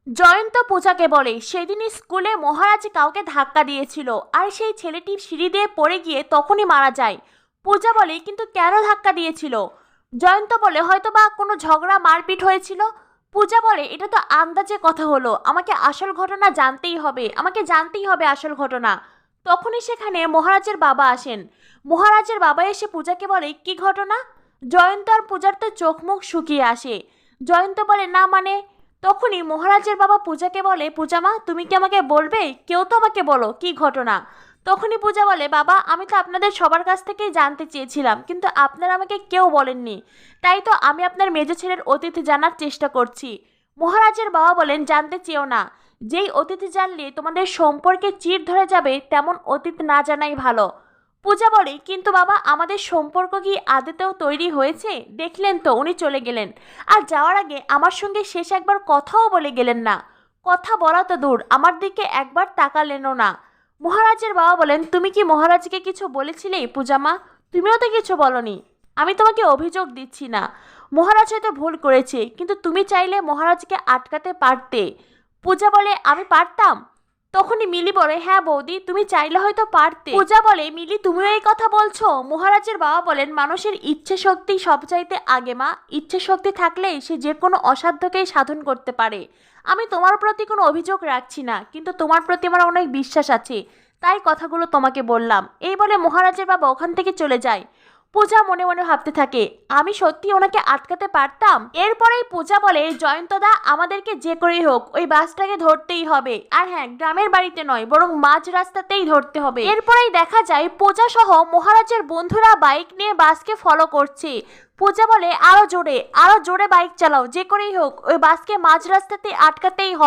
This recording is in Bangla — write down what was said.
জয়ন্ত পূজাকে বলে সেদিন স্কুলে মহারাজ কাউকে ধাক্কা দিয়েছিল আর সেই ছেলেটি সিঁড়ি দিয়ে পড়ে গিয়ে তখনই মারা যায়। পূজা বলে কিন্তু কেন ধাক্কা দিয়েছিল? জয়ন্ত বলে হয়তো বা কোনো ঝগড়া মারপিট হয়েছিল। পূজা বলে এটা তো আন্দাজে কথা হলো, আমাকে আসল ঘটনা জানতেই হবে, আমাকে জানতেই হবে আসল ঘটনা। তখনই সেখানে মহারাজের বাবা আসেন। মহারাজের বাবা এসে পূজাকে বলে কি ঘটনা? জয়ন্ত আর পূজার তো চোখ মুখ শুকিয়ে আসে। জয়ন্ত বলে না মানে। তখনই মহারাজের বাবা পূজাকে বলে পূজা মা তুমি কি আমাকে বলবে, কেউ তো আমাকে বলো কি ঘটনা। তখনই পূজা বলে বাবা আমি তো আপনাদের সবার কাছ থেকেই জানতে চেয়েছিলাম কিন্তু আপনারা আমাকে কেউ বলেননি, তাই তো আমি আপনার মেজ ছেলের অতীত জানার চেষ্টা করছি। মহারাজের বাবা বলেন জানতে চেও না, যেই অতীত জানলে তোমাদের সম্পর্কে চির ধরে যাবে তেমন অতীত না জানাই ভালো। পূজা বলে কিন্তু বাবা আমাদের সম্পর্ক কি আদতেও তৈরি হয়েছে? দেখলেন তো উনি চলে গেলেন, আর যাওয়ার আগে আমার সঙ্গে শেষ একবার কথাও বলে গেলেন না। কথা বলা তো দূর আমার দিকে একবার তাকালেনও না। মহারাজের বাবা বলেন তুমি কি মহারাজকে কিছু বলেছিলে পূজা মা? তুমিও তো কিছু বলনি। আমি তোমাকে অভিযোগ দিচ্ছি না, মহারাজ হয়তো ভুল করেছে কিন্তু তুমি চাইলে মহারাজকে আটকাতে পারতে। পূজা বলে আমি পারতাম? তখনই মিলি বলে হ্যাঁ বৌদি তুমি চাইলে হয়তো পারতে। পূজা বলে মিলি তুমিও এই কথা বলছো? মহারাজের বাবা বলেন মানুষের ইচ্ছে শক্তি সবচাইতে আগে মা, ইচ্ছে শক্তি থাকলেই সে যে কোনো অসাধ্যকেই সাধন করতে পারে। আমি তোমার প্রতি কোনো অভিযোগ রাখছি না কিন্তু তোমার প্রতি আমার অনেক বিশ্বাস আছে, তাই কথাগুলো তোমাকে বললাম। এই বলে মহারাজের বাবা ওখান থেকে চলে যায়। পূজা মনে মনে ভাবতে থাকে আমি সত্যি ওনাকে আটকাতে পারতাম। এরপরেই পূজা বলে জয়ন্তদা আমাদেরকে যে করেই হোক ওই বাসটাকে ধরতেই হবে, আর হ্যাঁ গ্রামের বাড়িতে নয় বরং মাঝ রাস্তাতেই ধরতে হবে। এরপরেই দেখা যায় পূজা সহ মহারাজের বন্ধুরা বাইক নিয়ে বাসকে ফলো করছে। পূজা বলে আরো জোরে বাইক চালাও, যে করেই হোক ওই বাসকে মাঝ রাস্তাতে আটকাতেই হবে।